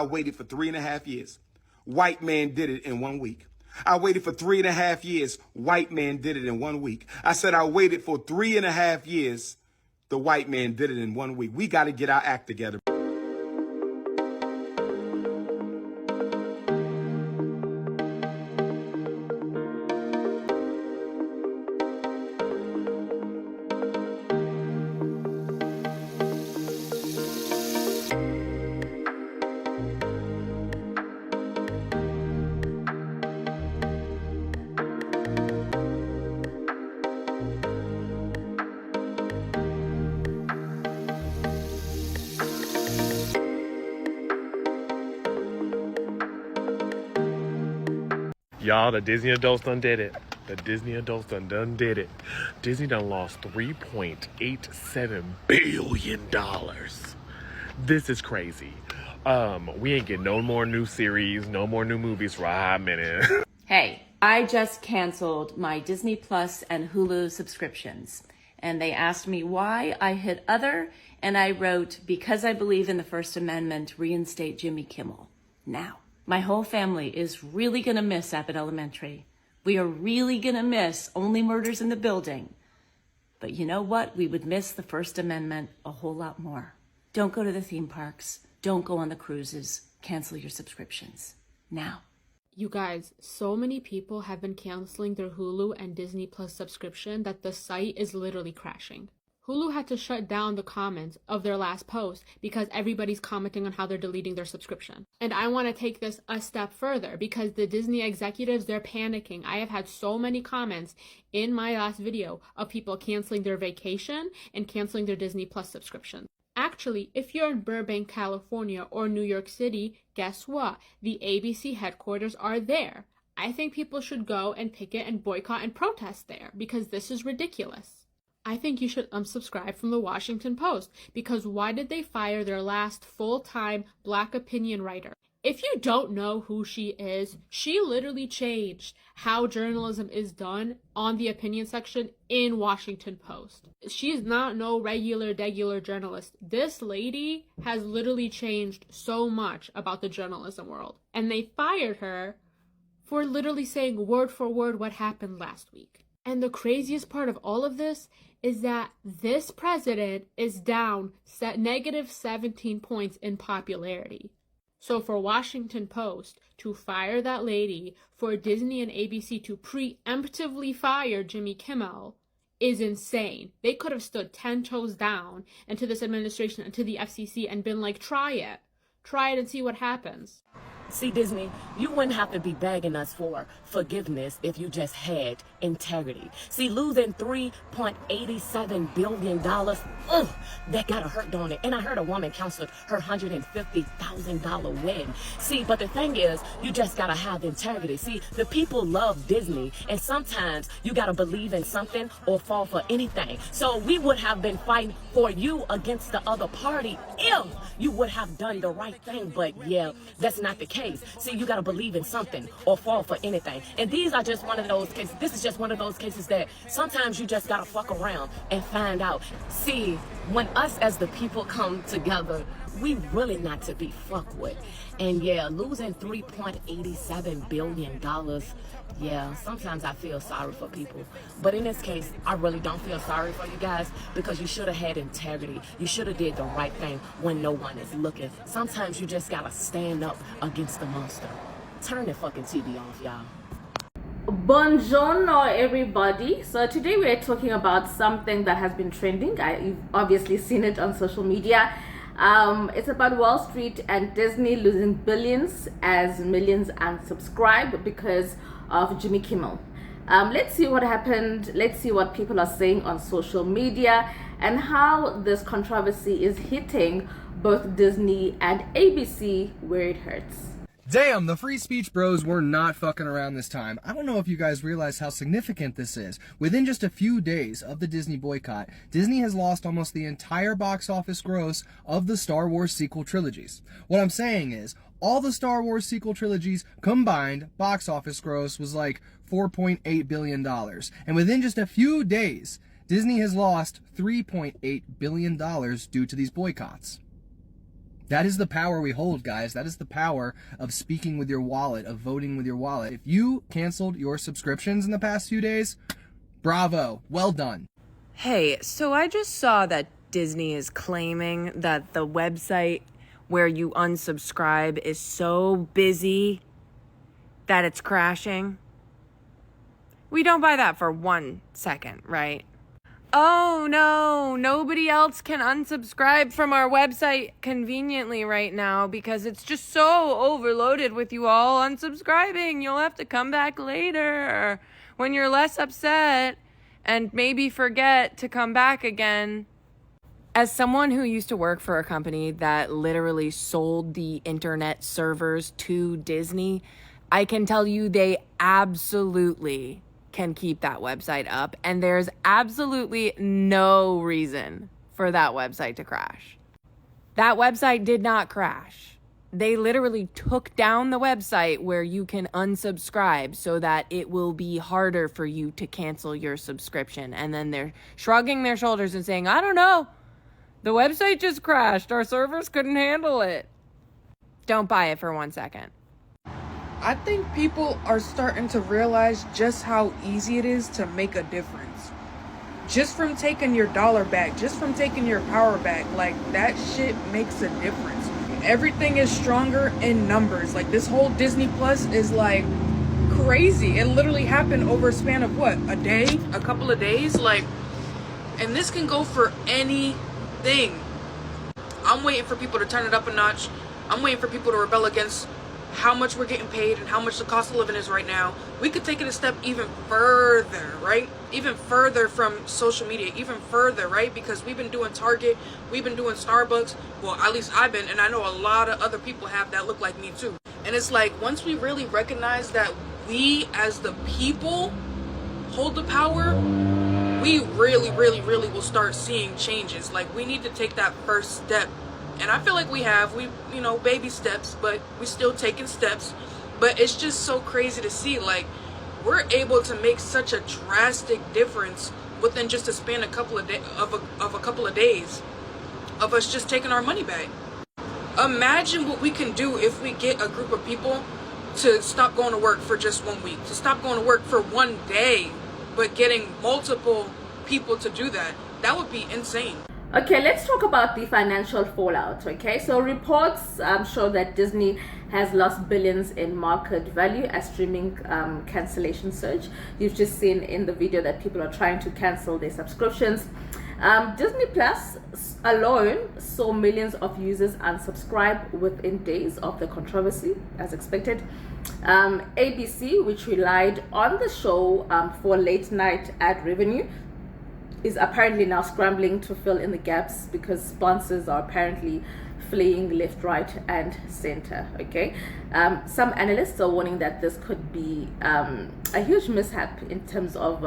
I waited for 3.5 years. White man did it in 1 week. I waited for 3.5 years. White man did it in 1 week. I said I waited for 3.5 years. The white man did it in 1 week. We got to get our act together. Y'all, the Disney adults done did it. The Disney adults done did it. Disney done lost $3.87 billion. This is crazy. We ain't getting no more new series, no more new movies for a hot minute. Hey, I just canceled my Disney Plus and Hulu subscriptions. And they asked me why. I hit other, and I wrote, because I believe in the First Amendment, reinstate Jimmy Kimmel. Now. My whole family is really gonna miss Abbott Elementary. We are really gonna miss Only Murders in the Building. But you know what? We would miss the First Amendment a whole lot more. Don't go to the theme parks. Don't go on the cruises. Cancel your subscriptions. Now. You guys, so many people have been canceling their Hulu and Disney Plus subscription that the site is literally crashing. Hulu had to shut down the comments of their last post because everybody's commenting on how they're deleting their subscription. And I want to take this a step further because the Disney executives, they're panicking. I have had so many comments in my last video of people canceling their vacation and canceling their Disney Plus subscription. Actually, if you're in Burbank, California or New York City, guess what? The ABC headquarters are there. I think people should go and picket and boycott and protest there because this is ridiculous. I think you should unsubscribe from the Washington Post because why did they fire their last full-time Black opinion writer? If you don't know who she is, she literally changed how journalism is done on the opinion section in Washington Post. She's not no regular journalist. This lady has literally changed so much about the journalism world. And they fired her for literally saying word for word what happened last week. And the craziest part of all of this is that this president is down negative 17 points in popularity. So for Washington Post to fire that lady, for Disney and ABC to preemptively fire Jimmy Kimmel is insane. They could have stood 10 toes down and to this administration and to the FCC and been like, try it and see what happens. See, Disney, you wouldn't have to be begging us for forgiveness if you just had integrity. See, losing $3.87 billion, that got her hurt, don't it? And I heard a woman canceled her $150,000 win. See, but the thing is, you just gotta have integrity. See, the people love Disney, and sometimes you gotta believe in something or fall for anything. So we would have been fighting for you against the other party if you would have done the right thing. But yeah, that's not the case. See, you gotta believe in something or fall for anything. And these are just one of those cases. This is just one of those cases that sometimes you just gotta fuck around and find out. See, when us as the people come together, we really not to be fucked with. And yeah, losing $3.87 billion, yeah, sometimes I feel sorry for people. But in this case, I really don't feel sorry for you guys because you should have had integrity. You should have did the right thing when no one is looking. Sometimes you just gotta stand up against the monster. Turn the fucking TV off, y'all. Buongiorno everybody. So today we're talking about something that has been trending. You've obviously seen it on social media. It's about Wall Street and Disney losing billions as millions unsubscribe because of Jimmy Kimmel. Let's see what happened. Let's see what people are saying on social media and how this controversy is hitting both Disney and ABC where it hurts. Damn, the free speech bros were not fucking around this time. I don't know if you guys realize how significant this is. Within just a few days of the Disney boycott, Disney has lost almost the entire box office gross of the Star Wars sequel trilogies. What I'm saying is, all the Star Wars sequel trilogies combined box office gross was like $4.8 billion. And within just a few days, Disney has lost $3.8 billion due to these boycotts. That is the power we hold, guys. That is the power of speaking with your wallet, of voting with your wallet. If you canceled your subscriptions in the past few days, bravo. Well done. Hey, so I just saw that Disney is claiming that the website where you unsubscribe is so busy that it's crashing. We don't buy that for 1 second, right? Oh no, nobody else can unsubscribe from our website conveniently right now because it's just so overloaded with you all unsubscribing. You'll have to come back later when you're less upset and maybe forget to come back again. As someone who used to work for a company that literally sold the internet servers to Disney, I can tell you they absolutely can keep that website up, and there's absolutely no reason for that website to crash. That website did not crash. They literally took down the website where you can unsubscribe so that it will be harder for you to cancel your subscription. And then they're shrugging their shoulders and saying, I don't know, the website just crashed. Our servers couldn't handle it. Don't buy it for 1 second. I think people are starting to realize just how easy it is to make a difference. Just from taking your dollar back, just from taking your power back, like that shit makes a difference. Everything is stronger in numbers. Like this whole Disney Plus is like crazy. It literally happened over a span of what? A day? A couple of days? Like, and this can go for anything. I'm waiting for people to turn it up a notch. I'm waiting for people to rebel against how much we're getting paid and how much the cost of living is right now. We could take it a step even further, right? Even further from social media, even further, right? Because we've been doing Target, we've been doing Starbucks. Well, at least I've been, and I know a lot of other people have that look like me too. And it's like, once we really recognize that we as the people hold the power, we really will start seeing changes. Like, we need to take that first step. And I feel like we have, baby steps, but we still taking steps. But it's just so crazy to see, like, we're able to make such a drastic difference within just a span of a couple of days of us just taking our money back. Imagine what we can do if we get a group of people to stop going to work for just 1 week, to stop going to work for 1 day, but getting multiple people to do that. That would be insane. Okay, let's talk about the financial fallout. Okay, so reports show that Disney has lost billions in market value as streaming cancellation surge. You've just seen in the video that people are trying to cancel their subscriptions. Disney Plus alone saw millions of users unsubscribe within days of the controversy, as expected. ABC, which relied on the show for late night ad revenue, is apparently now scrambling to fill in the gaps because sponsors are apparently fleeing left, right, and center. Okay, some analysts are warning that this could be a huge mishap in terms of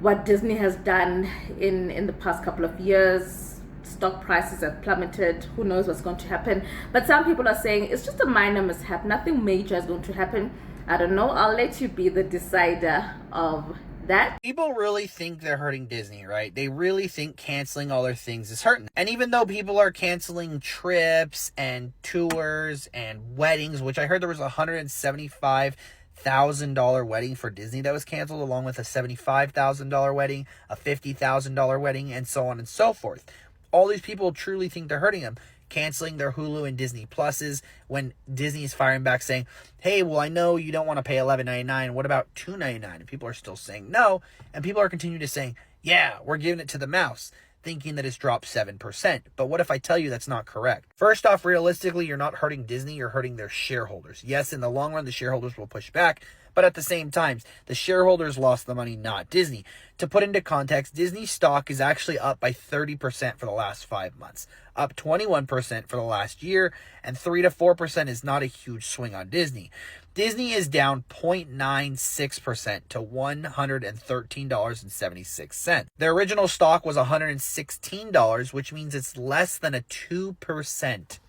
what Disney has done in the past couple of years. Stock prices have plummeted. Who knows what's going to happen? But some people are saying it's just a minor mishap. Nothing major is going to happen. I don't know. I'll let you be the decider of that. People really think they're hurting Disney, right? They really think canceling all their things is hurting. And even though people are canceling trips and tours and weddings, which I heard there was a $175,000 wedding for Disney that was canceled, along with a $75,000 wedding, a $50,000 wedding, and so on and so forth. All these people truly think they're hurting them, canceling their Hulu and Disney Pluses when Disney is firing back saying, hey, well, I know you don't want to pay $11.99. What about $2.99? And people are still saying no. And people are continuing to saying, yeah, we're giving it to the mouse, thinking that it's dropped 7%. But what if I tell you that's not correct? First off, realistically, you're not hurting Disney, you're hurting their shareholders. Yes, in the long run, the shareholders will push back, but at the same time, the shareholders lost the money, not Disney. To put into context, Disney's stock is actually up by 30% for the last 5 months, up 21% for the last year, and 3 to 4% is not a huge swing on Disney. Disney is down 0.96% to $113.76. Their original stock was $116, which means it's less than a 2%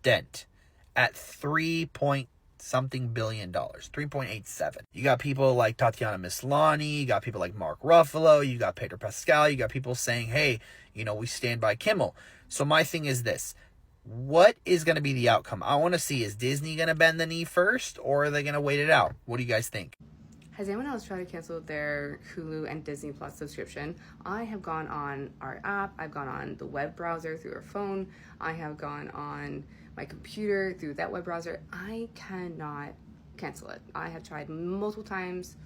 dent at something billion dollars, 3.87. You got people like Tatiana Maslany, you got people like Mark Ruffalo, you got Pedro Pascal, you got people saying, hey, we stand by Kimmel. So my thing is this. What is going to be the outcome? I want to see, is Disney going to bend the knee first, or are they going to wait it out? What do you guys think? Has anyone else tried to cancel their Hulu and Disney Plus subscription? I have gone on our app, I've gone on the web browser through our phone, I have gone on my computer through that web browser. I cannot cancel it. I have tried multiple times,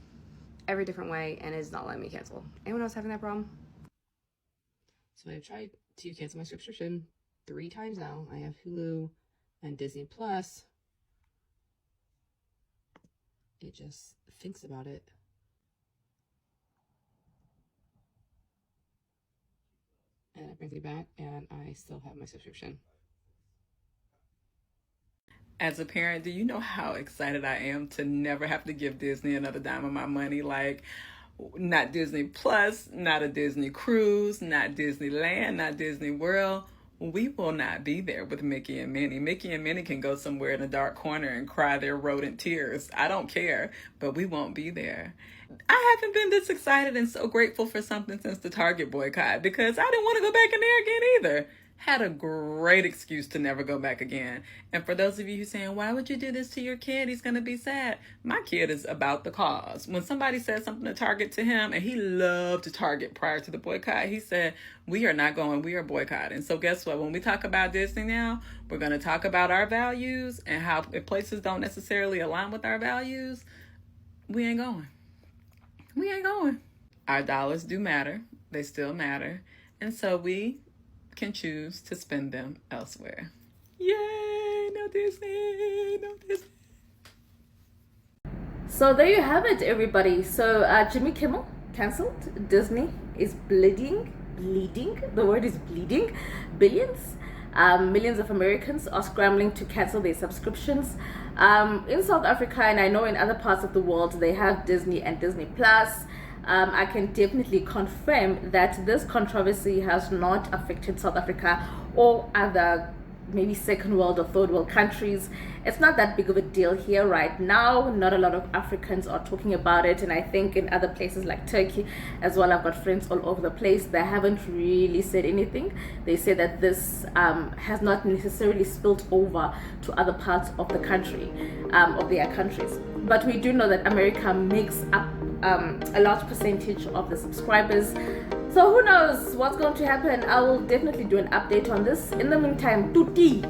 every different way, and it is not letting me cancel. Anyone else having that problem? So I've tried to cancel my subscription 3 times now. I have Hulu and Disney Plus. It just thinks about it. And it brings me back, and I still have my subscription. As a parent, do you know how excited I am to never have to give Disney another dime of my money? Like, not Disney Plus, not a Disney cruise, not Disneyland, not Disney World. We will not be there with Mickey and Minnie. Mickey and Minnie can go somewhere in a dark corner and cry their rodent tears. I don't care, but we won't be there. I haven't been this excited and so grateful for something since the Target boycott, because I didn't want to go back in there again either. Had a great excuse to never go back again. And for those of you who are saying, why would you do this to your kid? He's going to be sad. My kid is about the cause. When somebody said something to Target to him, and he loved Target prior to the boycott, he said, we are not going, we are boycotting. So guess what? When we talk about Disney now, we're going to talk about our values and how if places don't necessarily align with our values, we ain't going. We ain't going. Our dollars do matter. They still matter. And so we can choose to spend them elsewhere. Yay! No Disney! No Disney! So there you have it, everybody. So Jimmy Kimmel cancelled. Disney is bleeding. The word is bleeding. Billions. Millions of Americans are scrambling to cancel their subscriptions. In South Africa, and I know in other parts of the world, they have Disney and Disney Plus. I can definitely confirm that this controversy has not affected South Africa or other maybe second world or third world countries. It's not that big of a deal here right now. Not a lot of Africans are talking about it, and I think in other places like Turkey as well, I've got friends all over the place. They haven't really said anything. They say that this has not necessarily spilled over to other parts of the country, of their countries. But we do know that America makes up a large percentage of the subscribers. So who knows what's going to happen? I will definitely do an update on this. In the meantime, tutti!